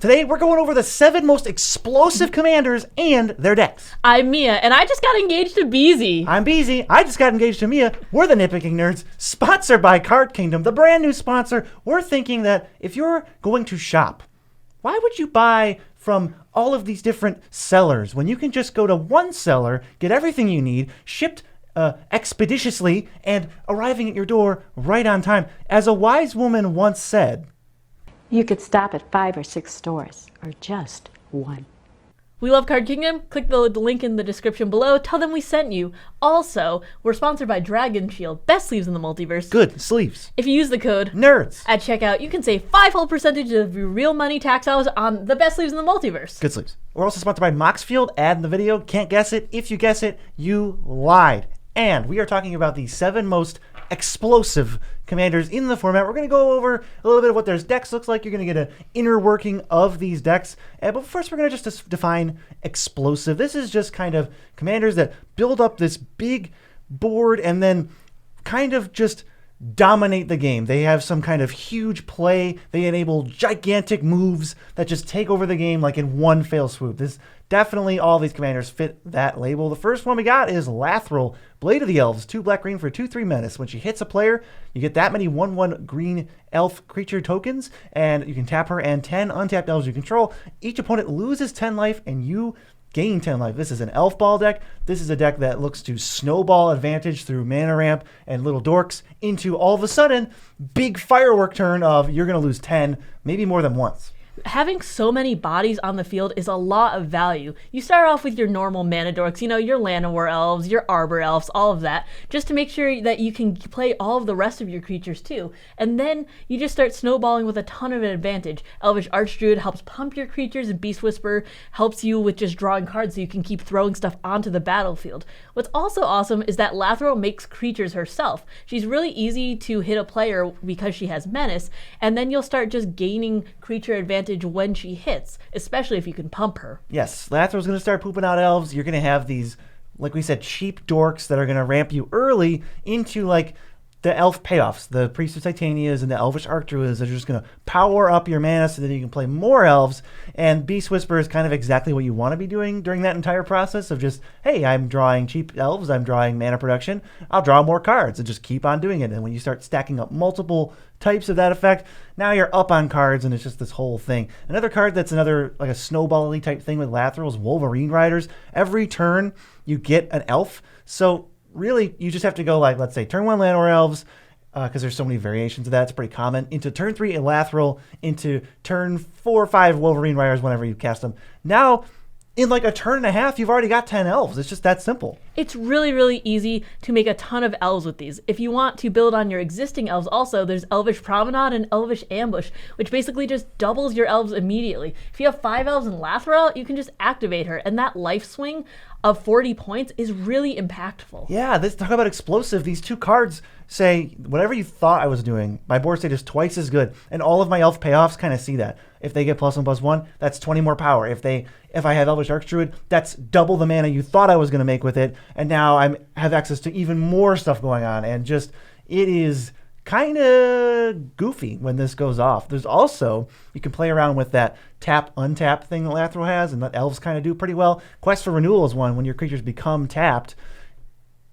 Today, we're going over the 7 most explosive commanders and their decks. I'm Mia, and I just got engaged to Beezy. I'm Beezy. I just got engaged to Mia. We're the Nitpicking Nerds, sponsored by Card Kingdom, the brand new sponsor. We're thinking that if you're going to shop, why would you buy from all of these different sellers when you can just go to one seller, get everything you need, shipped expeditiously, and arriving at your door right on time? As a wise woman once said, you could stop at 5 or 6 stores, or just one. We love Card Kingdom. Click the link in the description below. Tell them we sent you. Also, we're sponsored by Dragon Shield, best sleeves in the multiverse. good sleeves. If you use the code Nerds. at checkout, you can save 5% of your real money tax dollars on the best sleeves in the multiverse. Good sleeves. We're also sponsored by Moxfield. Ad in the video. Can't guess it. If you guess it, you lied. And we are talking about the 7 most explosive commanders in the format. We're going to go over a little bit of what their decks looks like. You're going to get an inner working of these decks. But first, we're going to just define explosive. This is just kind of commanders that build up this big board and then kind of just dominate the game. They have some kind of huge play. They enable gigantic moves that just take over the game like in one fell swoop. Definitely all these commanders fit that label. The first one we got is Lathril, Blade of the Elves, 2 black-green for 2/3 menace. When she hits a player, you get that many 1/1 green elf creature tokens, and you can tap her and 10 untapped elves you control. Each opponent loses 10 life, and you gain 10 life. This is an elf ball deck. This is a deck that looks to snowball advantage through mana ramp and little dorks into all of a sudden big firework turn of you're going to lose 10, maybe more than once. Having so many bodies on the field is a lot of value. You start off with your normal mana dorks, your Llanowar elves, your Arbor elves, all of that, just to make sure that you can play all of the rest of your creatures too. And then you just start snowballing with a ton of advantage. Elvish Archdruid helps pump your creatures, and Beast Whisperer helps you with just drawing cards so you can keep throwing stuff onto the battlefield. What's also awesome is that Lathril makes creatures herself. She's really easy to hit a player because she has menace, and then you'll start just gaining creature advantage when she hits, especially if you can pump her. Yes, Lathril's going to start pooping out elves. You're going to have these, like we said, cheap dorks that are going to ramp you early into like the elf payoffs. The Priest of Titanias and the Elvish Archdruids are just going to power up your mana so that you can play more elves. And Beast Whisperer is kind of exactly what you want to be doing during that entire process of just, hey, I'm drawing cheap elves, I'm drawing mana production, I'll draw more cards and just keep on doing it. And when you start stacking up multiple types of that effect, now you're up on cards and it's just this whole thing. Another card that's another like a snowball-y type thing with Lathril is Wolverine Riders. Every turn you get an elf. So really, you just have to go like, let's say, turn 1 Llanowar Elves, because there's so many variations of that. It's pretty common. Into turn 3 Lathril, into turn 4 or 5 Wolverine Riders whenever you cast them. Now, in like a turn and a half, you've already got 10 elves. It's just that simple. It's really, really easy to make a ton of elves with these. If you want to build on your existing elves also, there's Elvish Promenade and Elvish Ambush, which basically just doubles your elves immediately. If you have 5 elves in Lathril, you can just activate her, and that life swing of 40 points is really impactful. Yeah, talk about explosive. These 2 cards say, whatever you thought I was doing, my board state is twice as good. And all of my elf payoffs kind of see that. If they get +1/+1, that's 20 more power. If I have Elvish Archdruid, that's double the mana you thought I was going to make with it. And now I have access to even more stuff going on. And just, it is kind of goofy when this goes off. There's also, you can play around with that tap untap thing that Lathril has and that elves kind of do pretty well. Quest for Renewal is one. When your creatures become tapped,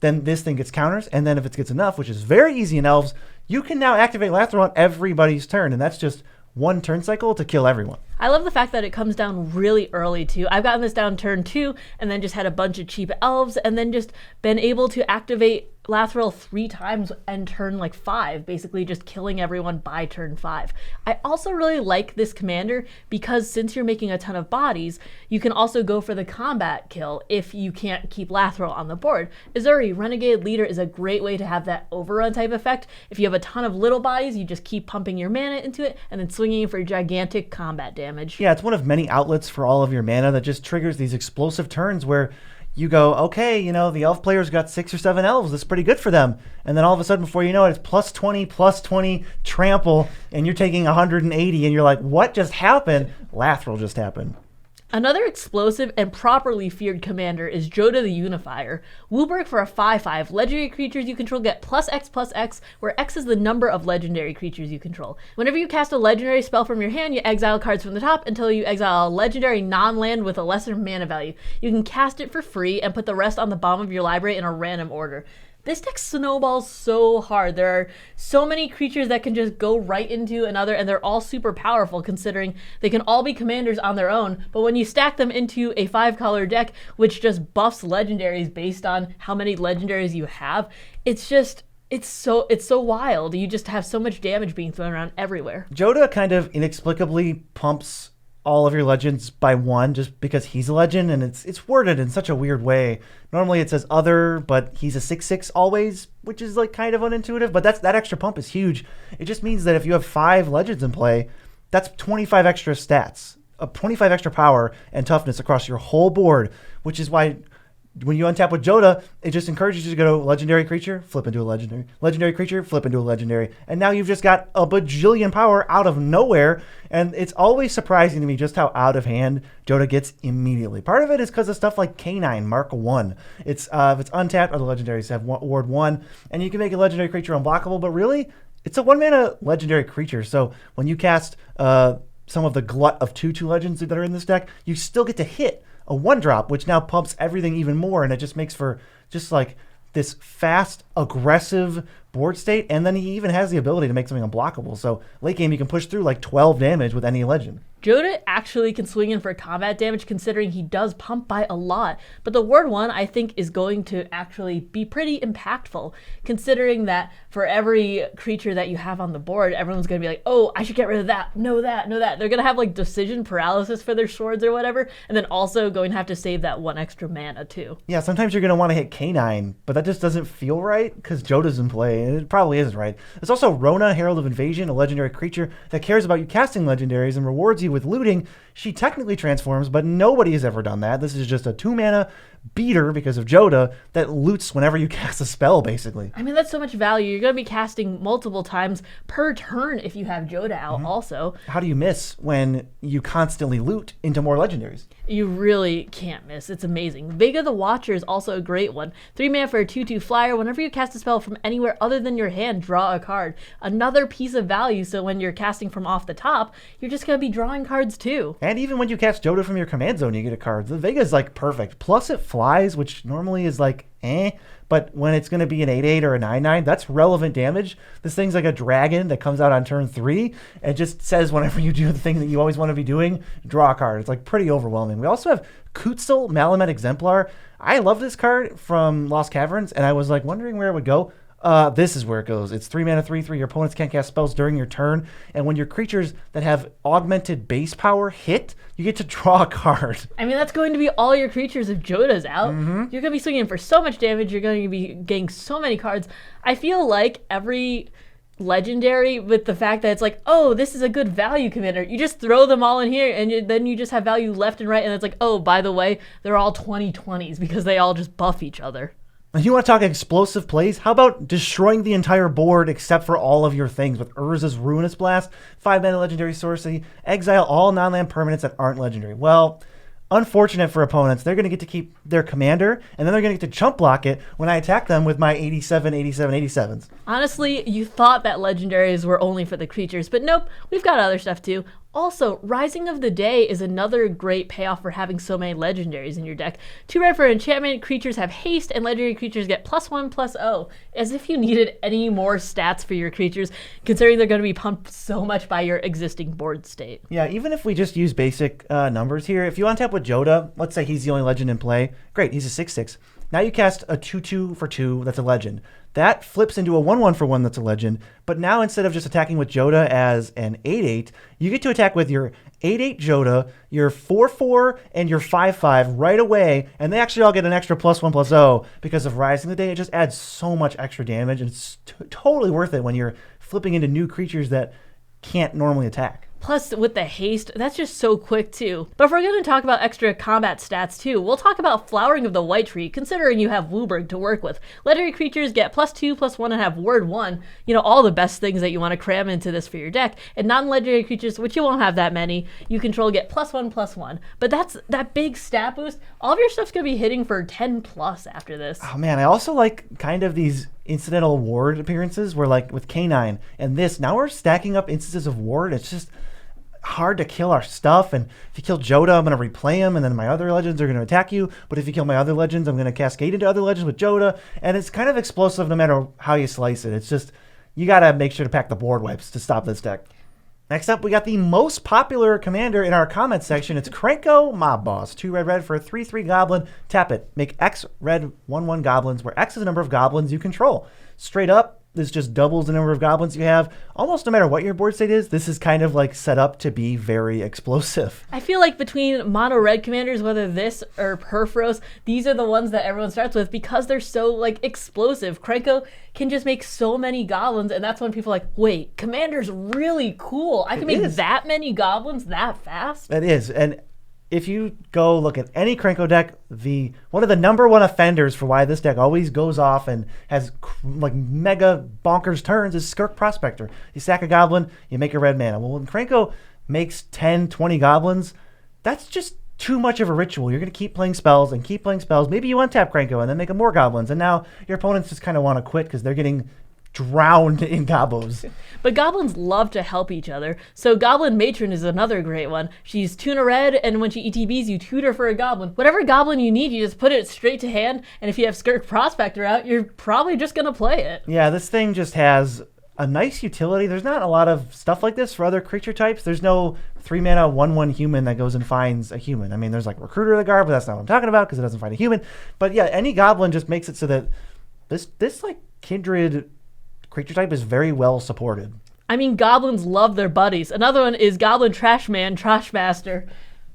then this thing gets counters, and then if it gets enough, which is very easy in elves, you can now activate Lathril on everybody's turn, and that's just 1 turn cycle to kill everyone. I love the fact that it comes down really early too. I've gotten this down turn 2 and then just had a bunch of cheap elves and then just been able to activate Lathril 3 times and turn like 5, basically just killing everyone by turn 5. I also really like this commander because since you're making a ton of bodies, you can also go for the combat kill if you can't keep Lathril on the board. Azuri, Renegade Leader, is a great way to have that overrun type effect. If you have a ton of little bodies, you just keep pumping your mana into it and then swinging for gigantic combat damage. Yeah, it's one of many outlets for all of your mana that just triggers these explosive turns where you go, okay, the elf player's got 6 or 7 elves. That's pretty good for them. And then all of a sudden, before you know it, it's +20 trample, and you're taking 180, and you're like, what just happened? Lathril just happened. Another explosive and properly feared commander is Joda the Unifier. Wooburg for a 5/5. Legendary creatures you control get +X/+X, where X is the number of legendary creatures you control. Whenever you cast a legendary spell from your hand, you exile cards from the top until you exile a legendary non-land with a lesser mana value. You can cast it for free and put the rest on the bottom of your library in a random order. This deck snowballs so hard. There are so many creatures that can just go right into another, and they're all super powerful considering they can all be commanders on their own, but when you stack them into a 5-color deck, which just buffs legendaries based on how many legendaries you have, it's so wild. You just have so much damage being thrown around everywhere. Joda kind of inexplicably pumps all of your legends by 1 just because he's a legend, and it's worded in such a weird way. Normally it says other, but he's a 6/6 always, which is like kind of unintuitive, but that extra pump is huge. It just means that if you have 5 legends in play, that's 25 extra stats, 25 extra power and toughness across your whole board, which is why when you untap with Joda, it just encourages you to go legendary creature, flip into a legendary. Legendary creature, flip into a legendary. And now you've just got a bajillion power out of nowhere. And it's always surprising to me just how out of hand Joda gets immediately. Part of it is because of stuff like Canine, Mark 1. If it's untapped, other legendaries have Ward 1. And you can make a legendary creature unblockable, but really, it's a 1-mana legendary creature. So when you cast some of the glut of 2/2 legends that are in this deck, you still get to hit a 1-drop, which now pumps everything even more, and it just makes for just like this fast, aggressive board state, and then he even has the ability to make something unblockable. So late game, you can push through like 12 damage with any legend. Joda actually can swing in for combat damage considering he does pump by a lot, but the Ward 1 I think is going to actually be pretty impactful considering that for every creature that you have on the board, everyone's going to be like, oh, I should get rid of that, no that, no that. They're going to have like decision paralysis for their swords or whatever, and then also going to have to save that 1 extra mana too. Yeah, sometimes you're going to want to hit Canine, but that just doesn't feel right because Joda's in play, and it probably isn't right. There's also Rona, Herald of Invasion, a legendary creature that cares about you casting legendaries and rewards you with looting. She technically transforms, but nobody has ever done that. This is just a 2-mana beater because of Joda that loots whenever you cast a spell, basically. I mean, that's so much value. You're going to be casting multiple times per turn if you have Joda out also. How do you miss when you constantly loot into more legendaries? You really can't miss. It's amazing. Vega the Watcher is also a great one. 3 mana for a 2/2 flyer. Whenever you cast a spell from anywhere other than your hand, draw a card. Another piece of value, so when you're casting from off the top, you're just going to be drawing cards too. And even when you cast Joda from your command zone, you get a card. The Vega's like perfect. Plus it flies, which normally is like but when it's going to be an 8/8 or a 9/9, that's relevant damage. This thing's like a dragon that comes out on turn 3 and just says whenever you do the thing that you always want to be doing, draw a card. It's like pretty overwhelming. We also have Kutzel, Malamet Exemplar. I love this card from Lost Caverns, and I was like wondering where it would go. This is where it goes. It's 3 mana, 3/3. Your opponents can't cast spells during your turn. And when your creatures that have augmented base power hit, you get to draw a card. I mean, that's going to be all your creatures if Joda's out. You're going to be swinging for so much damage. You're going to be getting so many cards. I feel like every legendary, with the fact that it's like, oh, this is a good value commander, you just throw them all in here and then you just have value left and right, and it's like, oh, by the way, they're all 20/20s because they all just buff each other. You want to talk explosive plays? How about destroying the entire board except for all of your things with Urza's Ruinous Blast, 5-mana legendary sorcery, exile all non-land permanents that aren't legendary? Well, unfortunate for opponents, they're going to get to keep their commander, and then they're going to get to chump block it when I attack them with my 87, 87, 87s. Honestly, you thought that legendaries were only for the creatures, but nope, we've got other stuff too. Also, Rising of the Day is another great payoff for having so many legendaries in your deck. 2 red for enchantment, creatures have haste, and legendary creatures get +1/+0. As if you needed any more stats for your creatures, considering they're going to be pumped so much by your existing board state. Yeah, even if we just use basic numbers here, if you untap with Joda, let's say he's the only legend in play, great, he's a 6/6. Now you cast a 2/2 for 2 that's a legend. That flips into a 1/1 for 1 that's a legend, but now instead of just attacking with Joda as an 8/8, you get to attack with your 8/8 Joda, your 4/4, and your 5/5 right away, and they actually all get an extra +1/+0 because of Rising of the Day. It just adds so much extra damage, and it's totally worth it when you're flipping into new creatures that can't normally attack. Plus, with the haste, that's just so quick too. But if we're going to talk about extra combat stats too, we'll talk about Flowering of the White Tree, considering you have Wooburg to work with. Legendary creatures get +2/+1 and have Word 1. You know, all the best things that you want to cram into this for your deck. And non-legendary creatures, which you won't have that many, you control get +1/+1. But that's that big stat boost. All of your stuff's going to be hitting for 10+ after this. Oh man, I also like kind of these incidental ward appearances where, like with K9 and this, now we're stacking up instances of ward. It's just hard to kill our stuff, and if you kill Joda, I'm going to replay him, and then my other legends are going to attack you. But if you kill my other legends, I'm going to cascade into other legends with Joda, and it's kind of explosive no matter how you slice it. It's just, you got to make sure to pack the board wipes to stop this deck. Next up, we got the most popular commander in our comments section. It's Krenko Mob Boss. 2 red for a 3/3 goblin. Tap it. Make X red 1/1 goblins, where X is the number of goblins you control. Straight up, this just doubles the number of goblins you have. Almost no matter what your board state is, this is kind of like set up to be very explosive. I feel like between mono red commanders, whether this or Perforos, these are the ones that everyone starts with because they're so like explosive. Krenko can just make so many goblins, and that's when people are like, wait, commander's really cool. I can make that many goblins that fast? It is, and if you go look at any Krenko deck, one of the number one offenders for why this deck always goes off and has like mega bonkers turns is Skirk Prospector. You sack a goblin, you make a red mana. Well, when Krenko makes 10, 20 goblins, that's just too much of a ritual. You're going to keep playing spells and keep playing spells. Maybe you untap Krenko and then make more goblins, and now your opponents just kind of want to quit because they're getting drowned in gobos. But goblins love to help each other, so Goblin Matron is another great one. She's tuna red, and when she ETBs, you tutor for a goblin. Whatever goblin you need, you just put it straight to hand, and if you have Skirk Prospector out, you're probably just going to play it. Yeah, this thing just has a nice utility. There's not a lot of stuff like this for other creature types. There's no 3-mana 1/1 human that goes and finds a human. I mean, there's like Recruiter of the Guard, but that's not what I'm talking about because it doesn't find a human. But yeah, any goblin just makes it so that this like kindred creature type is very well supported. I mean, goblins love their buddies. Another one is Goblin Trash Man, Trash Master.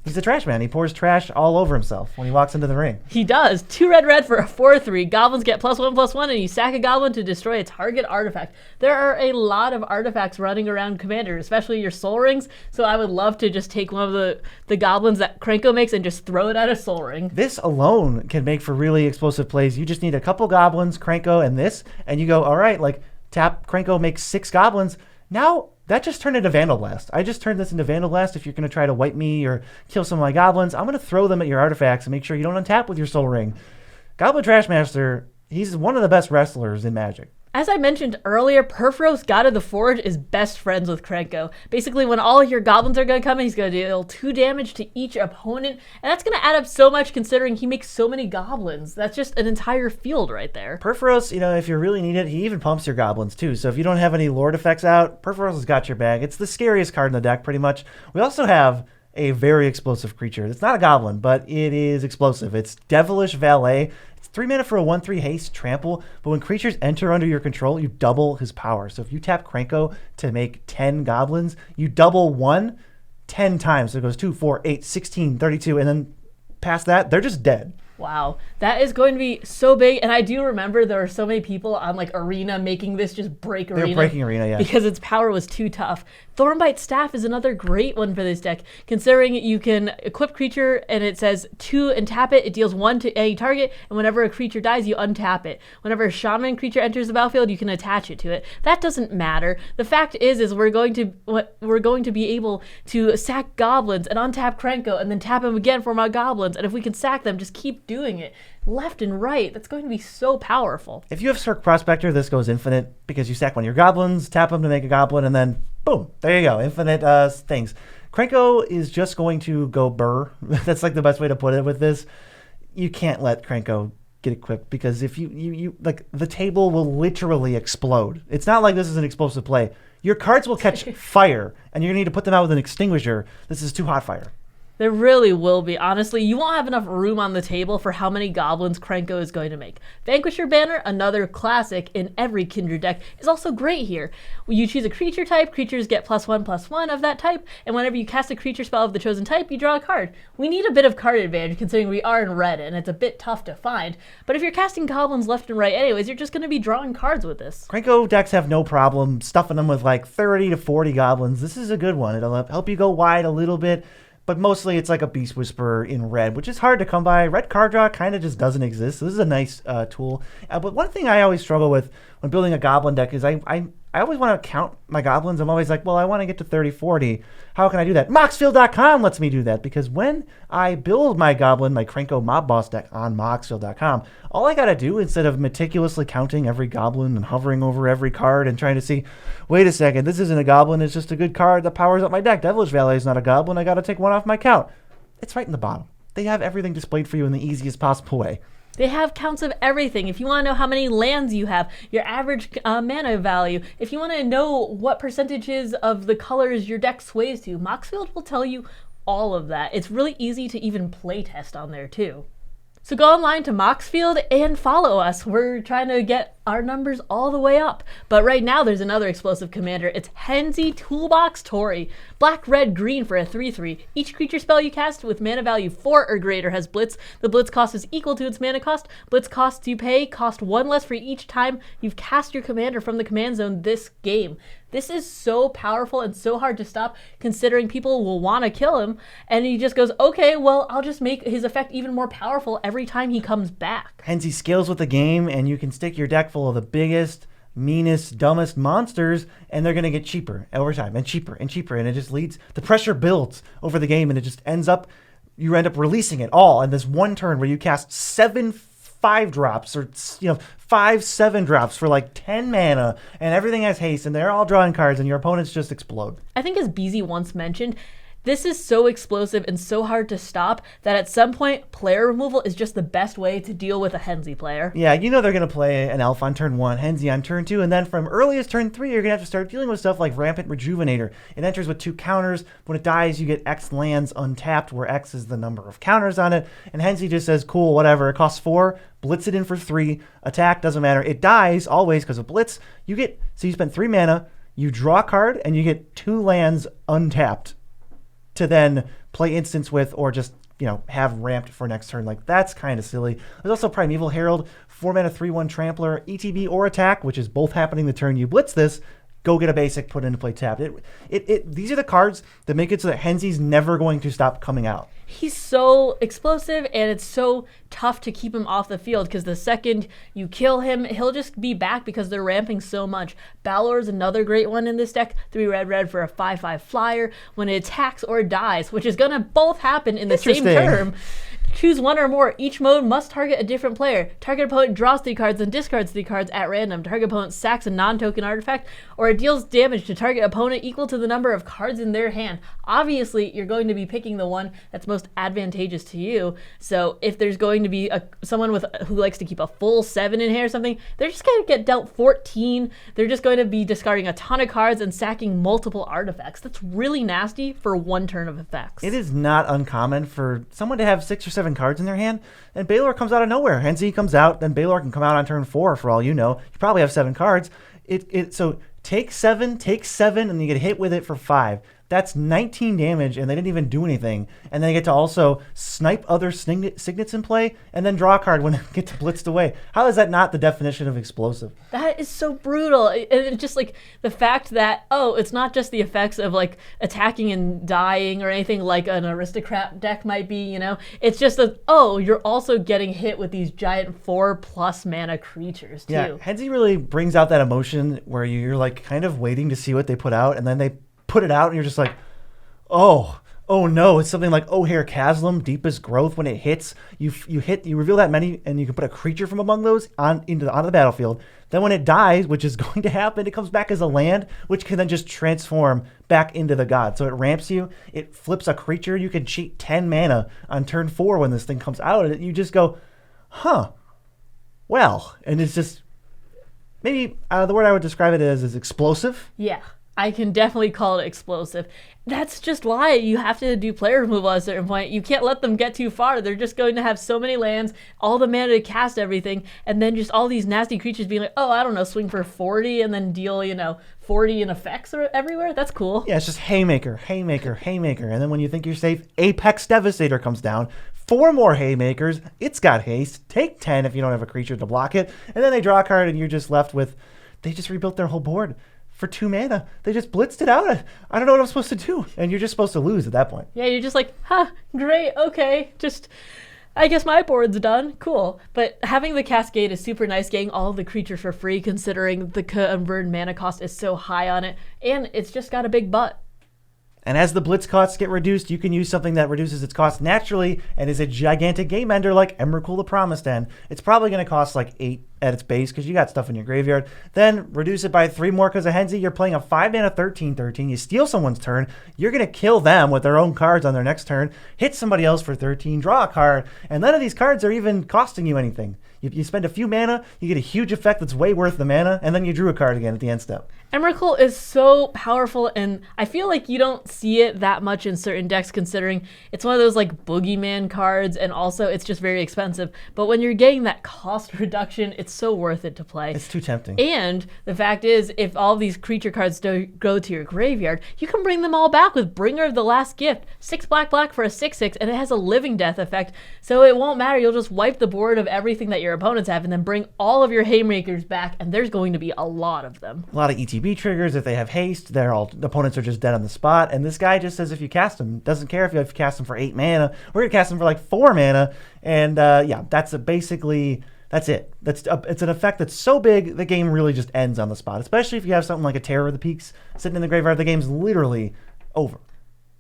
He's a trash man. He pours trash all over himself when he walks into the ring. He does. 2 red for a 4/3. Goblins get +1/+1, and you sack a goblin to destroy a target artifact. There are a lot of artifacts running around Commander, especially your Soul Rings, so I would love to just take one of the goblins that Krenko makes and just throw it at a Soul Ring. This alone can make for really explosive plays. You just need a couple goblins, Krenko, and this, and you go, all right, like, tap Krenko, makes 6 goblins. Now, that just turned into Vandal Blast. I just turned this into Vandal Blast. If you're going to try to wipe me or kill some of my goblins, I'm going to throw them at your artifacts and make sure you don't untap with your Soul Ring. Goblin Trashmaster, he's one of the best wrestlers in Magic. As I mentioned earlier, Perforos, God of the Forge, is best friends with Krenko. Basically, when all of your goblins are going to come in, he's going to deal 2 damage to each opponent, and that's going to add up so much considering he makes so many goblins. That's just an entire field right there. Perforos, you know, if you really need it, he even pumps your goblins too. So if you don't have any Lord effects out, Perforos has got your bag. It's the scariest card in the deck, pretty much. We also have a very explosive creature. It's not a goblin, but it is explosive. It's Devilish Valet. It's 3 mana for a 1/3 haste trample, but when creatures enter under your control, you double his power. So if you tap Krenko to make 10 goblins, you double 1 10 times. So it goes 2, 4, 8, 16, 32, and then past that, they're just dead. Wow, that is going to be so big, and I do remember there were so many people on like Arena making this just break Arena. They're breaking Arena, yeah. Because its power was too tough. Thornbite Staff is another great one for this deck, considering you can equip creature and it says 2 and tap it. It deals 1 to any target, and whenever a creature dies, you untap it. Whenever a shaman creature enters the battlefield, you can attach it to it. That doesn't matter. The fact is we're going to be able to sack goblins and untap Krenko and then tap him again for my goblins. And if we can sack them, just keep doing it left and right. That's going to be so powerful. If you have Skirk Prospector, this goes infinite because you sack one of your goblins, tap them to make a goblin, and then boom, there you go, infinite things. Krenko is just going to go burr. That's like the best way to put it with this. You can't let Krenko get equipped because if you like, the table will literally explode. It's not like this is an explosive play. Your cards will catch fire, and you're going to need to put them out with an extinguisher. This is too hot fire. There really will be. Honestly, you won't have enough room on the table for how many goblins Krenko is going to make. Vanquisher Banner, another classic in every Kindred deck, is also great here. When you choose a creature type, creatures get +1/+1 of that type, and whenever you cast a creature spell of the chosen type, you draw a card. We need a bit of card advantage considering we are in red and it's a bit tough to find, but if you're casting goblins left and right anyways, you're just going to be drawing cards with this. Krenko decks have no problem stuffing them with like 30 to 40 goblins. This is a good one. It'll help you go wide a little bit. But mostly it's like a Beast Whisperer in red, which is hard to come by. Red card draw kind of just doesn't exist. So this is a nice tool. But one thing I always struggle with when building a goblin deck is I always want to count my goblins. I'm always like, well, I want to get to 30, 40. How can I do that? Moxfield.com lets me do that because when I build my goblin, my Krenko Mob Boss deck on Moxfield.com, all I got to do instead of meticulously counting every goblin and hovering over every card and trying to see, wait a second, this isn't a goblin, it's just a good card that powers up my deck. Devilish Valet is not a goblin, I got to take one off my count. It's right in the bottom. They have everything displayed for you in the easiest possible way. They have counts of everything. If you want to know how many lands you have, your average mana value, if you want to know what percentages of the colors your deck sways to, Moxfield will tell you all of that. It's really easy to even play test on there too. So go online to Moxfield and follow us. We're trying to get our numbers all the way up. But right now there's another explosive commander. It's Henzi Toolbox Tori. Black, red, green for a 3/3. Each creature spell you cast with mana value 4 or greater has Blitz. The Blitz cost is equal to its mana cost. Blitz costs you pay cost 1 less for each time you've cast your commander from the command zone this game. This is so powerful and so hard to stop considering people will want to kill him. And he just goes, okay, well, I'll just make his effect even more powerful every time he comes back. Henzi scales with the game, and you can stick your deck full of the biggest, meanest, dumbest monsters, and they're going to get cheaper over time, and cheaper, and cheaper. And it just leads, the pressure builds over the game, and it just ends up, you end up releasing it all in this one turn where you cast 7 5-drops or 5 7-drops for like 10 mana, and everything has haste, and they're all drawing cards, and your opponents just explode. I think as BZ once mentioned, this is so explosive and so hard to stop that at some point, player removal is just the best way to deal with a Henzi player. Yeah, you know they're going to play an elf on turn 1, Henzi on turn 2, and then from earliest turn 3, you're going to have to start dealing with stuff like Rampant Rejuvenator. It enters with 2 counters. When it dies, you get X lands untapped, where X is the number of counters on it, and Henzi just says, cool, whatever, it costs 4, blitz it in for 3, attack, doesn't matter. It dies always because of blitz. So you spend 3 mana, you draw a card, and you get 2 lands untapped to then play instance with, or just have ramped for next turn. Like, that's kind of silly. There's also Primeval Herald, 4 mana 3/1 Trampler, ETB or attack, which is both happening the turn you blitz this. Go get a basic, put into play tapped. These are the cards that make it so that Henzi's never going to stop coming out. He's so explosive, and it's so tough to keep him off the field because the second you kill him, he'll just be back because they're ramping so much. Balor's another great one in this deck. 3 red for a 5/5 flyer. When it attacks or dies, which is going to both happen in the same term. Choose one or more. Each mode must target a different player. Target opponent draws 3 cards and discards 3 cards at random. Target opponent sacks a non-token artifact, or it deals damage to target opponent equal to the number of cards in their hand. Obviously, you're going to be picking the one that's most advantageous to you. So if there's going to be someone who likes to keep a full 7 in hand or something, they're just going to get dealt 14. They're just going to be discarding a ton of cards and sacking multiple artifacts. That's really nasty for 1 turn of effects. It is not uncommon for someone to have 6 or 7 cards in their hand, and Balor comes out of nowhere. Henzi comes out, then Balor can come out on turn 4 for all you know. You probably have 7 cards. So take 7, and you get hit with it for 5. That's 19 damage, and they didn't even do anything. And then they get to also snipe other signets in play, and then draw a card when it gets blitzed away. How is that not the definition of explosive? That is so brutal. It's just like the fact that, it's not just the effects of like attacking and dying or anything like an aristocrat deck might be, It's just that, you're also getting hit with these giant 4+ mana creatures too. Yeah, Henzi really brings out that emotion where you're like kind of waiting to see what they put out, and then they put it out and you're just like, oh no, it's something like O'Hare Chasm, Deepest Growth. When it hits, you reveal that many, and you can put a creature from among those onto the battlefield. Then when it dies, which is going to happen, it comes back as a land, which can then just transform back into the god. So it ramps you, it flips a creature, you can cheat 10 mana on turn 4 when this thing comes out, and you just go, well, and it's just, maybe the word I would describe it as is explosive. Yeah. I can definitely call it explosive. That's just why you have to do player removal at a certain point. You can't let them get too far. They're just going to have so many lands, all the mana to cast everything, and then just all these nasty creatures being like, oh, I don't know, swing for 40 and then deal, 40 in effects everywhere. That's cool. Yeah, it's just haymaker, haymaker, haymaker. And then when you think you're safe, Apex Devastator comes down. 4 more haymakers. It's got haste. Take 10 if you don't have a creature to block it. And then they draw a card and you're just left with, they just rebuilt their whole board for 2 mana. They just blitzed it out. I don't know what I'm supposed to do. And you're just supposed to lose at that point. Yeah, you're just like, great, okay. I guess my board's done. Cool. But having the Cascade is super nice, getting all of the creatures for free considering the converted mana cost is so high on it. And it's just got a big butt. And as the blitz costs get reduced, you can use something that reduces its cost naturally and is a gigantic game ender like Emrakul the Promised End. It's probably going to cost like 8 at its base because you got stuff in your graveyard. Then reduce it by 3 more because of Henzi. You're playing a 5 mana 13/13. You steal someone's turn. You're going to kill them with their own cards on their next turn. Hit somebody else for 13. Draw a card. And none of these cards are even costing you anything. You spend a few mana, you get a huge effect that's way worth the mana, and then you drew a card again at the end step. Emrakul is so powerful, and I feel like you don't see it that much in certain decks considering it's one of those like boogeyman cards, and also it's just very expensive. But when you're getting that cost reduction, it's so worth it to play. It's too tempting. And the fact is, if all these creature cards go to your graveyard, you can bring them all back with Bringer of the Last Gift. 6 black for a 6/6, and it has a living death effect, so it won't matter. You'll just wipe the board of everything that your opponents have and then bring all of your haymakers back, and there's going to be a lot of them. A lot of ETB triggers. If they have haste, the opponents are just dead on the spot. And this guy just says if you cast them, doesn't care if you cast them for 8 mana. We're going to cast them for like 4 mana. And that's that's it. It's an effect that's so big, the game really just ends on the spot. Especially if you have something like a Terror of the Peaks sitting in the graveyard, the game's literally over.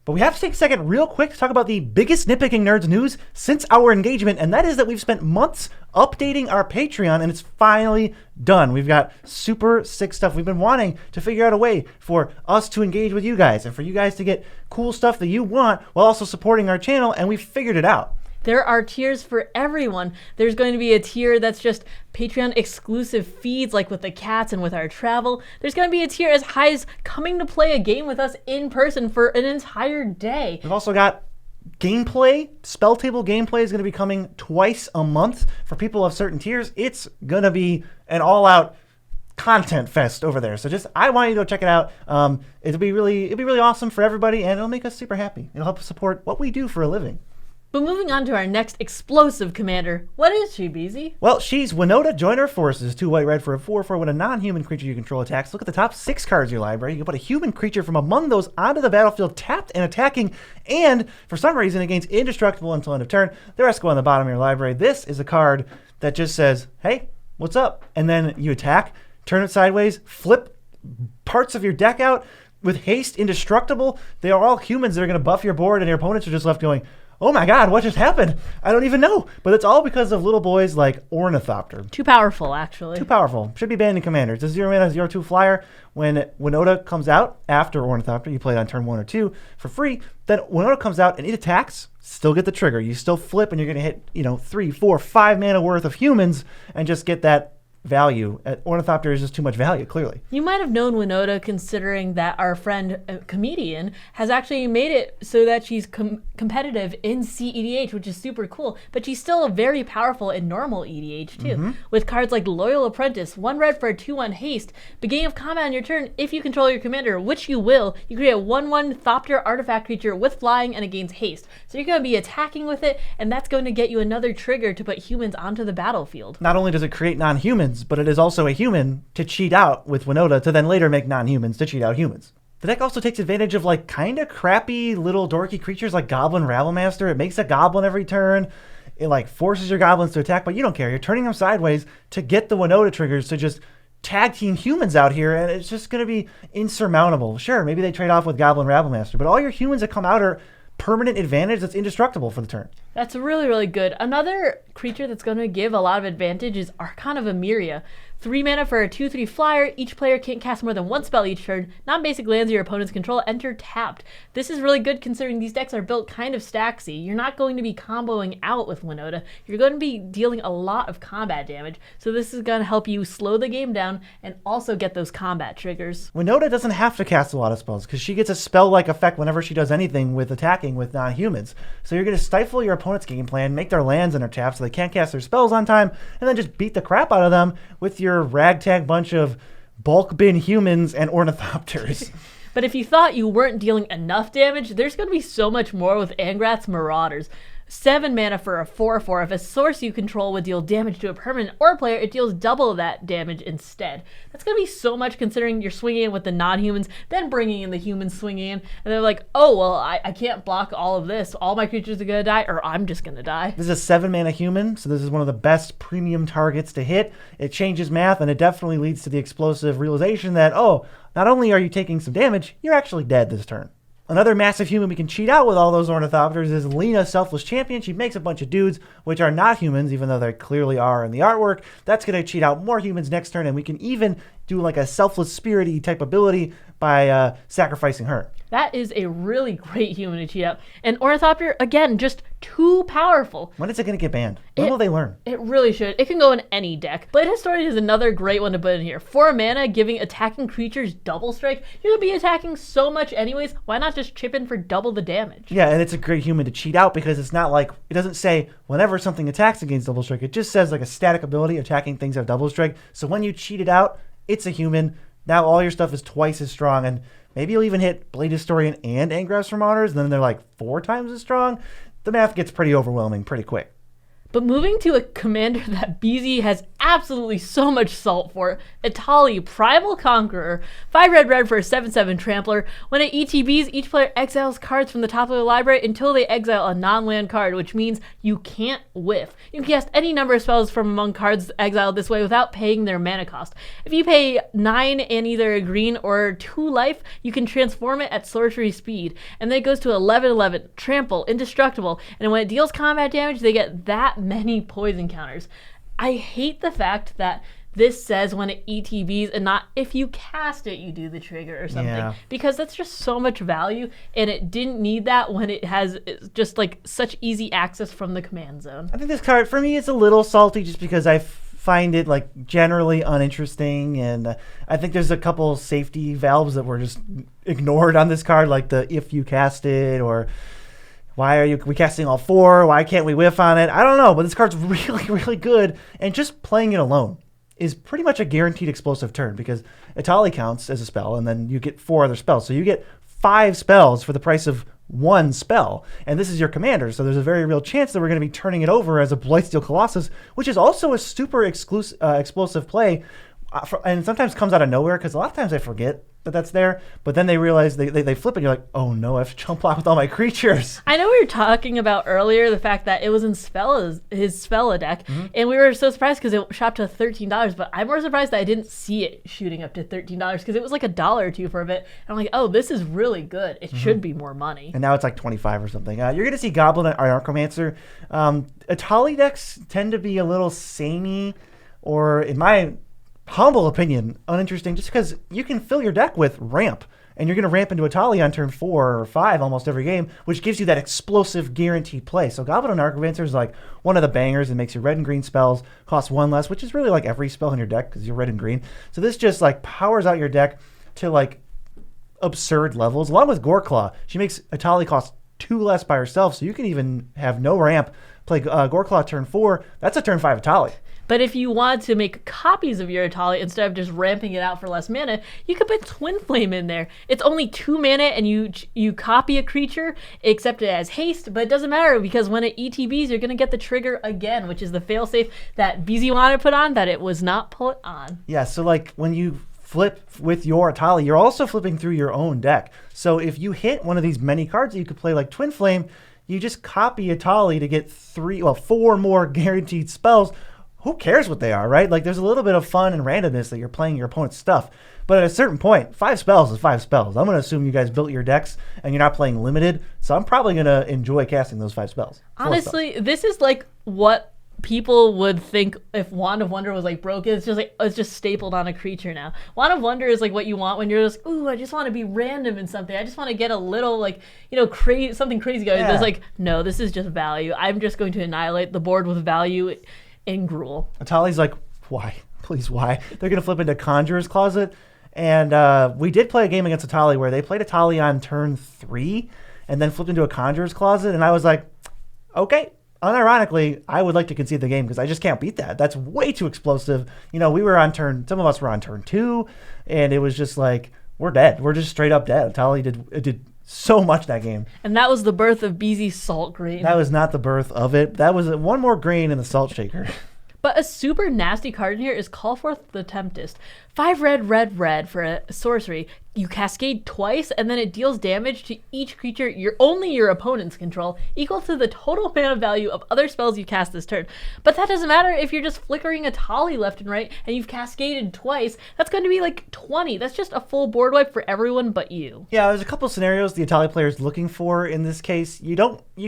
But we have to take a second real quick to talk about the biggest Nitpicking Nerds news since our engagement, and that is that we've spent months updating our Patreon, and it's finally done. We've got super sick stuff. We've been wanting to figure out a way for us to engage with you guys and for you guys to get cool stuff that you want while also supporting our channel, and we figured it out. There are tiers for everyone. There's going to be a tier that's just Patreon exclusive feeds, like with the cats and with our travel. There's going to be a tier as high as coming to play a game with us in person for an entire day. We've also got gameplay. Spell table gameplay is going to be coming twice a month for people of certain tiers. It's going to be an all-out content fest over there. So I want you to go check it out. It'll be really awesome for everybody, and it'll make us super happy. It'll help us support what we do for a living. But moving on to our next explosive commander. What is she, BZ? Well, she's Winota Join Our Forces. 2 white, red for a 4/4 when a non-human creature you control attacks. Look at the top 6 cards of your library. You can put a human creature from among those onto the battlefield tapped and attacking, and for some reason it gains indestructible until end of turn. The rest go on the bottom of your library. This is a card that just says, hey, what's up? And then you attack, turn it sideways, flip parts of your deck out with haste, indestructible. They are all humans that are going to buff your board, and your opponents are just left going, oh my god, what just happened? I don't even know. But it's all because of little boys like Ornithopter. Too powerful, actually. Too powerful. Should be banned in Commander. It's a 0 mana, 0/2 flyer. When Winota comes out after Ornithopter, you play it on turn 1 or 2 for free. Then Winota comes out and it attacks. Still get the trigger. You still flip and you're going to hit 3, 4, 5 mana worth of humans and just get that value. Ornithopter is just too much value, clearly. You might have known Winota considering that our friend Comedian has actually made it so that she's competitive in CEDH, which is super cool, but she's still very powerful in normal EDH too. With cards like Loyal Apprentice, 1 red for a 2/1 haste. Beginning of combat on your turn, if you control your commander, which you will, you create a 1/1 Thopter artifact creature with flying and it gains haste. So you're going to be attacking with it, and that's going to get you another trigger to put humans onto the battlefield. Not only does it create non-humans, but it is also a human to cheat out with Winota to then later make non-humans to cheat out humans. The deck also takes advantage of like kind of crappy little dorky creatures like Goblin Rabblemaster. It makes a goblin every turn. It like forces your goblins to attack, but you don't care. You're turning them sideways to get the Winota triggers to just tag team humans out here, and it's just going to be insurmountable. Sure, maybe they trade off with Goblin Rabblemaster, but all your humans that come out are permanent advantage that's indestructible for the turn. That's really, really good. Another creature that's going to give a lot of advantage is Archon of Emeria. 3 mana for a 2/3 flyer. Each player can't cast more than one spell each turn. Non-basic lands your opponent's control enter tapped. This is really good considering these decks are built kind of stacksy. You're not going to be comboing out with Winota. You're going to be dealing a lot of combat damage. So this is going to help you slow the game down and also get those combat triggers. Winota doesn't have to cast a lot of spells because she gets a spell-like effect whenever she does anything with attacking with non-humans. So you're going to stifle your opponent's game plan, make their lands enter tap so they can't cast their spells on time, and then just beat the crap out of them with your ragtag bunch of bulk bin humans and ornithopters. But if you thought you weren't dealing enough damage, there's going to be so much more with Angrath's Marauders. 7 mana for a 4/4. If a source you control would deal damage to a permanent or a player, it deals double that damage instead. That's going to be so much considering you're swinging in with the non-humans, then bringing in the humans swinging in, and they're like, oh, well, I can't block all of this. All my creatures are going to die, or I'm just going to die. This is a 7 mana human, so this is one of the best premium targets to hit. It changes math, and it definitely leads to the explosive realization that, oh, not only are you taking some damage, you're actually dead this turn. Another massive human we can cheat out with all those ornithopters is Lena, Selfless Champion. She makes a bunch of dudes, which are not humans, even though they clearly are in the artwork. That's going to cheat out more humans next turn, and we can even do like a Selfless Spirit-y type ability by sacrificing her. That is a really great human to cheat out. And Ornithopter, again, just too powerful. When is it going to get banned? When will they learn? It really should. It can go in any deck. Blade Historian is another great one to put in here. 4 mana, giving attacking creatures double strike. You're going to be attacking so much anyways. Why not just chip in for double the damage? Yeah, and it's a great human to cheat out because it's not like, it doesn't say whenever something attacks against double strike. It just says like a static ability, attacking things have double strike. So when you cheat it out, it's a human. Now all your stuff is twice as strong, and maybe you'll even hit Blade Historian and Angrath's Marauders, and then they're like 4 times as strong. The math gets pretty overwhelming pretty quick. But moving to a commander that BZ has absolutely so much salt for, Etali, Primal Conqueror, 5 red for a 7/7 trampler. When it ETBs, each player exiles cards from the top of their library until they exile a non-land card, which means you can't whiff. You can cast any number of spells from among cards exiled this way without paying their mana cost. If you pay 9 and either a green or 2 life, you can transform it at sorcery speed. And then it goes to 11/11, trample, indestructible, and when it deals combat damage, they get that many poison counters. I hate the fact that this says when it ETBs and not if you cast it, you do the trigger or something. Because that's just so much value, and it didn't need that when it has just like such easy access from the command zone. I think this card, for me, it's a little salty just because I find it like generally uninteresting, and I think there's a couple safety valves that were just ignored on this card, like the if you cast it, or why are we casting all 4? Why can't we whiff on it? I don't know, but this card's really, really good, and just playing it alone is pretty much a guaranteed explosive turn because Etali counts as a spell, and then you get 4 other spells. So you get 5 spells for the price of 1 spell, and this is your commander, so there's a very real chance that we're going to be turning it over as a Blightsteel Colossus, which is also a super explosive play, and sometimes comes out of nowhere because a lot of times I forget that that's there, but then they realize they flip it and you're like, oh no, I have to jump block with all my creatures. I know we were talking about earlier the fact that it was in his Spella deck, and we were so surprised because it shot to $13, but I'm more surprised that I didn't see it shooting up to $13 because it was like $1 or $2 for a bit. And I'm like, oh, this is really good. It should be more money. And now it's like 25 or something. You're going to see Goblin or Archomancer. Etali decks tend to be a little samey, or in my humble opinion, uninteresting, just because you can fill your deck with ramp, and you're going to ramp into Etali on turn 4 or 5 almost every game, which gives you that explosive guaranteed play. So Goblin and Archomancer is like one of the bangers and makes your red and green spells cost 1 less, which is really like every spell in your deck because you're red and green. So this just like powers out your deck to like absurd levels. Along with Goreclaw, she makes Etali cost 2 less by herself, so you can even have no ramp, play Goreclaw turn 4. That's a turn 5 Etali. But if you want to make copies of your Etali instead of just ramping it out for less mana, you could put Twin Flame in there. It's only 2 mana and you copy a creature, except it has haste, but it doesn't matter because when it ETBs, you're going to get the trigger again, which is the failsafe that BZ wanted to put on that it was not put on. Yeah, so like when you flip with your Etali, you're also flipping through your own deck. So if you hit one of these many cards that you could play like Twin Flame, you just copy Etali to get 4 more guaranteed spells. Who cares what they are, right? Like, there's a little bit of fun and randomness that you're playing your opponent's stuff. But at a certain point, 5 spells is 5 spells. I'm going to assume you guys built your decks and you're not playing limited, so I'm probably going to enjoy casting those 5 spells. Honestly, this is like what people would think if Wand of Wonder was like broken, it's just stapled on a creature now. Wand of Wonder is like what you want when you're just, ooh, I just want to be random in something. I just want to get a little like, something crazy going. Yeah. It's like, no, this is just value. I'm just going to annihilate the board with value in Gruul. Atali's like, why? Please, why? They're going to flip into Conjurer's Closet. And we did play a game against Atali where they played Atali on turn 3 and then flipped into a Conjurer's Closet. And I was like, okay. Unironically, I would like to concede the game because I just can't beat that. That's way too explosive. Some of us were on turn 2, and it was just like, we're dead. We're just straight up dead. Atali did so much that game. And that was the birth of BZ's Salt Grain. That was not the birth of it. That was one more grain in the salt shaker. But a super nasty card in here is Call Forth the Tempest. 5 red for a sorcery. You cascade twice, and then it deals damage to each creature only your opponents control, equal to the total mana value of other spells you cast this turn. But that doesn't matter if you're just flickering Atali left and right, and you've cascaded twice. That's going to be like 20. That's just a full board wipe for everyone but you. Yeah, there's a couple scenarios the Atali player is looking for in this case. You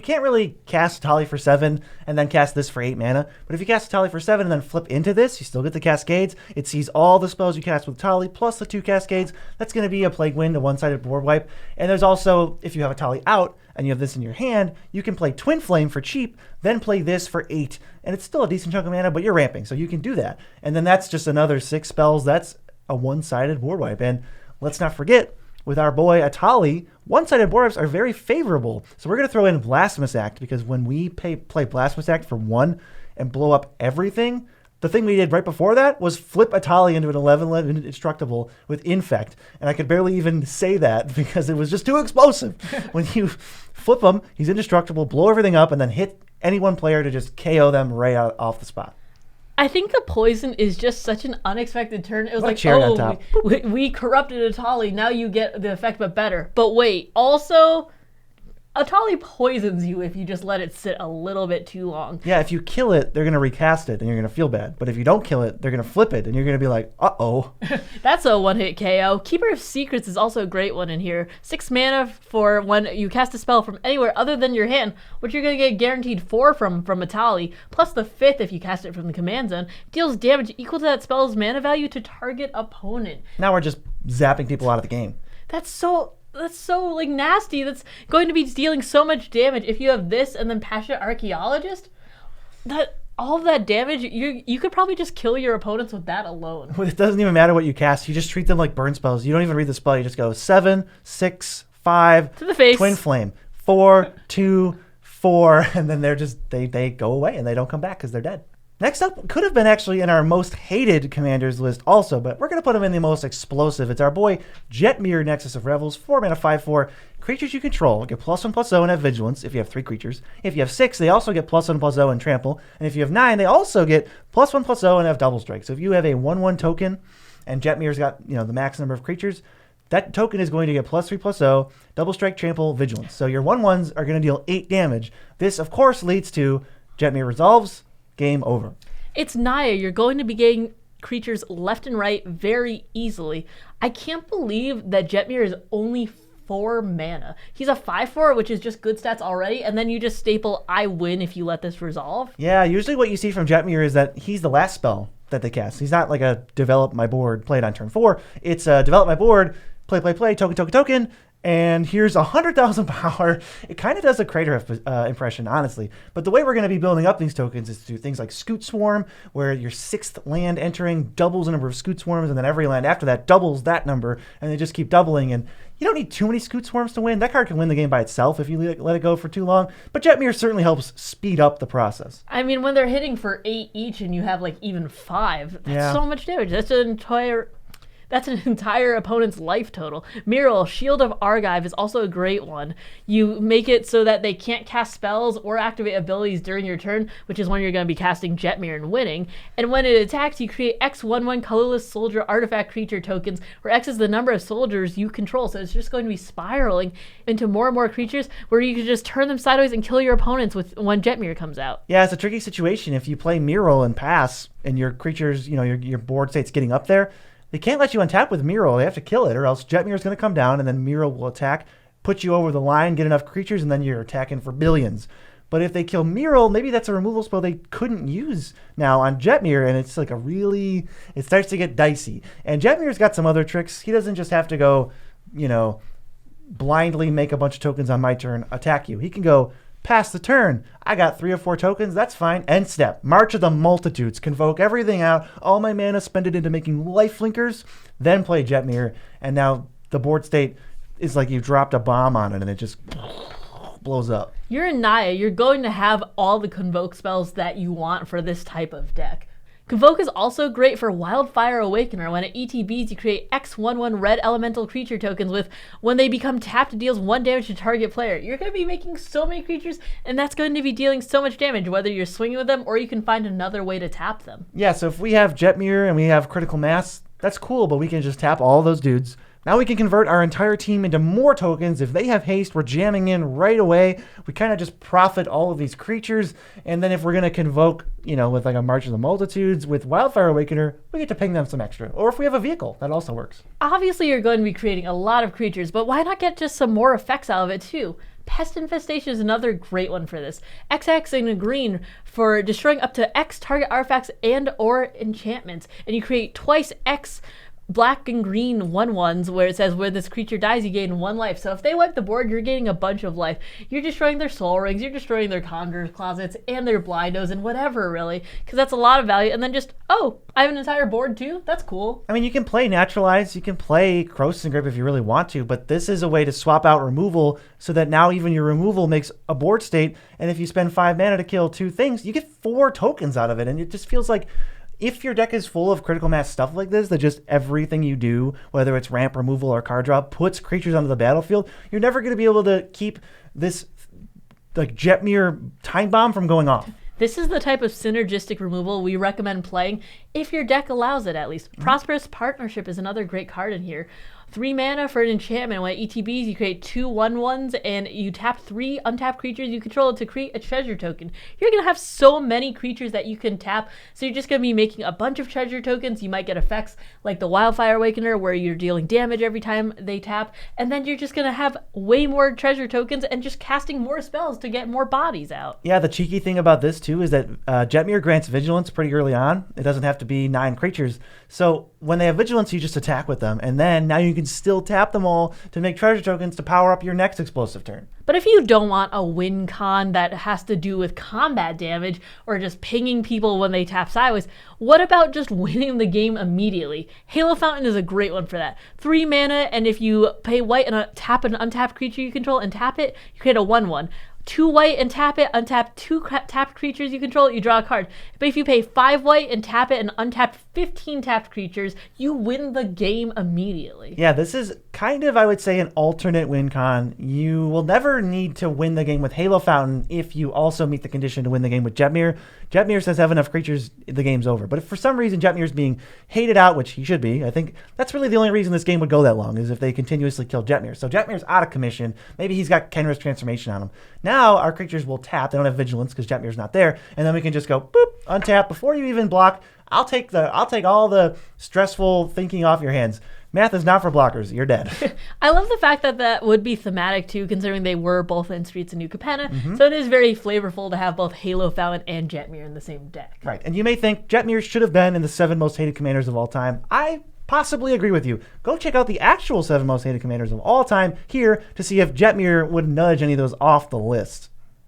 can't really cast Atali for 7 and then cast this for 8 mana. But if you cast Atali for 7 and then flip into this, you still get the cascades. It sees all the spells you cast with Atali plus the 2 cascades. That's going to be a Plague Wind, a one-sided board wipe. And there's also, if you have Atali out and you have this in your hand, you can play Twin Flame for cheap, then play this for 8. And it's still a decent chunk of mana, but you're ramping, so you can do that. And then that's just another 6 spells. That's a one-sided board wipe. And let's not forget, with our boy Atali, one-sided board wipes are very favorable. So we're going to throw in Blasphemous Act, because when we play Blasphemous Act for 1 and blow up everything, the thing we did right before that was flip Atali into an 11 indestructible with Infect. And I could barely even say that because it was just too explosive. When you flip him, he's indestructible, blow everything up, and then hit any one player to just KO them right off the spot. I think the poison is just such an unexpected turn. It was like, cherry on top. we corrupted Atali, now you get the effect but better. But wait, also, Atali poisons you if you just let it sit a little bit too long. Yeah, if you kill it, they're going to recast it, and you're going to feel bad. But if you don't kill it, they're going to flip it, and you're going to be like, uh-oh. That's a one-hit KO. Keeper of Secrets is also a great one in here. 6 mana for when you cast a spell from anywhere other than your hand, which you're going to get guaranteed 4 from Atali, plus the 5th if you cast it from the command zone, deals damage equal to that spell's mana value to target opponent. Now we're just zapping people out of the game. That's so like nasty. That's going to be dealing so much damage if you have this and then Passionate Archaeologist. That all of that damage, you could probably just kill your opponents with that alone. It doesn't even matter what you cast. You just treat them like burn spells. You don't even read the spell. You just go 7, 6, 5 to the face. Twin Flame, 4, 2, 4, and then they're just they go away and they don't come back because they're dead. Next up could have been actually in our most hated commanders list also, but we're going to put him in the most explosive. It's our boy Jetmir, Nexus of Revels, 4 mana, 5/4. Creatures you control get +1/+0 and have Vigilance if you have 3 creatures. If you have 6, they also get +1/+0 and Trample. And if you have 9, they also get +1/+0 and have Double Strike. So if you have a 1/1 token and Jetmir's got the max number of creatures, that token is going to get +3/+0, Double Strike, Trample, Vigilance. So your 1/1s are going to deal 8 damage. This, of course, leads to Jetmir resolves. Game over. It's Naya. You're going to be getting creatures left and right very easily. I can't believe that Jetmir is only 4 mana. He's a 5/4, which is just good stats already, and then you just staple I win if you let this resolve. Yeah, usually what you see from Jetmir is that he's the last spell that they cast. He's not like a develop my board, play it on turn 4. It's a develop my board, play, token, and here's 100,000 power. It kind of does a Crater impression, honestly. But the way we're going to be building up these tokens is through things like Scoot Swarm, where your 6th land entering doubles the number of Scoot Swarms, and then every land after that doubles that number, and they just keep doubling. And you don't need too many Scoot Swarms to win. That card can win the game by itself if you let it go for too long. But Jetmir certainly helps speed up the process. I mean, when they're hitting for 8 each and you have like even 5, that's so much damage. That's an entire opponent's life total. Miral, Shield of Argive, is also a great one. You make it so that they can't cast spells or activate abilities during your turn, which is when you're going to be casting Jetmir and winning. And when it attacks, you create X 1/1 colorless soldier artifact creature tokens, where X is the number of soldiers you control. So it's just going to be spiraling into more and more creatures where you can just turn them sideways and kill your opponents when Jetmir comes out. Yeah, it's a tricky situation. If you play Miral and pass, and your creatures, your board state's getting up there, they can't let you untap with Miral. They have to kill it, or else Jetmir is going to come down, and then Miral will attack, put you over the line, get enough creatures, and then you're attacking for billions. But if they kill Mural, maybe that's a removal spell they couldn't use now on Jetmir, and it's like it starts to get dicey. And Jetmir's got some other tricks. He doesn't just have to go, blindly make a bunch of tokens on my turn, attack you. He can go, pass the turn. I got 3 or 4 tokens. That's fine. End step. March of the Multitudes. Convoke everything out. All my mana, spend it into making lifelinkers. Then play Jetmir. And now the board state is like you dropped a bomb on it and it just blows up. You're in Naya. You're going to have all the Convoke spells that you want for this type of deck. Convoke is also great for Wildfire Awakener. When it ETBs, you create X/1/1 red elemental creature tokens with, when they become tapped, it deals 1 damage to target player. You're going to be making so many creatures, and that's going to be dealing so much damage, whether you're swinging with them or you can find another way to tap them. Yeah, so if we have Jetmir and we have Critical Mass, that's cool, but we can just tap all those dudes. Now we can convert our entire team into more tokens. If they have haste, we're jamming in right away. We kind of just profit all of these creatures. And then if we're going to convoke, with like a March of the Multitudes, with Wildfire Awakener, we get to ping them some extra. Or if we have a vehicle, that also works. Obviously, you're going to be creating a lot of creatures, but why not get just some more effects out of it too? Pest Infestation is another great one for this. XX in a green for destroying up to X target artifacts and or enchantments. And you create twice X black and green 1/1s where it says where this creature dies, you gain 1 life. So if they wipe the board, you're gaining a bunch of life. You're destroying their soul rings, you're destroying their conjurer's closets and their blindos and whatever, really, because that's a lot of value. And then just, I have an entire board too? That's cool. I mean, you can play Naturalize, you can play Croson Grip if you really want to, but this is a way to swap out removal so that now even your removal makes a board state, and if you spend 5 mana to kill 2 things, you get 4 tokens out of it, and it just feels like if your deck is full of Critical Mass stuff like this, that just everything you do, whether it's ramp removal or card drop, puts creatures onto the battlefield, you're never going to be able to keep this like Jetmir Time Bomb from going off. This is the type of synergistic removal we recommend playing, if your deck allows it at least. Prosperous Partnership is another great card in here. 3 mana for an enchantment. When it ETBs, you create 2 1/1s and you tap 3 untapped creatures you control to create a treasure token. You're going to have so many creatures that you can tap, so you're just going to be making a bunch of treasure tokens. You might get effects like the Wildfire Awakener where you're dealing damage every time they tap, and then you're just going to have way more treasure tokens and just casting more spells to get more bodies out. Yeah, the cheeky thing about this too is that Jetmir grants Vigilance pretty early on. It doesn't have to be 9 creatures. So when they have Vigilance, you just attack with them, and then now you can still tap them all to make treasure tokens to power up your next explosive turn. But if you don't want a win con that has to do with combat damage or just pinging people when they tap sideways, what about just winning the game immediately? Halo Fountain is a great one for that. 3 mana, and if you pay white and tap an untapped creature you control and tap it, you create a 1/1. 2 white and tap it, untap 2 tapped creatures you control, you draw a card. But if you pay 5 white and tap it and untap 15 tapped creatures, you win the game immediately. Yeah, this is kind of, I would say, an alternate win con. You will never need to win the game with Halo Fountain if you also meet the condition to win the game with Jetmir. Jetmir says have enough creatures, the game's over. But if for some reason Jetmir's being hated out, which he should be, I think that's really the only reason this game would go that long, is if they continuously kill Jetmir. So Jetmir's out of commission. Maybe he's got Kenra's Transformation on him. Now our creatures will tap. They don't have Vigilance because Jetmir's not there. And then we can just go, boop, untap. Before you even block, I'll take all the stressful thinking off your hands. Math is not for blockers. You're dead. I love the fact that that would be thematic too, considering they were both in Streets of New Capenna. So it is very flavorful to have both Halo Fountain and Jetmir in the same deck. Right. And you may think Jetmir should have been in the 7 most hated commanders of all time. I possibly agree with you. Go check out the actual 7 most hated commanders of all time here to see if Jetmir would nudge any of those off the list.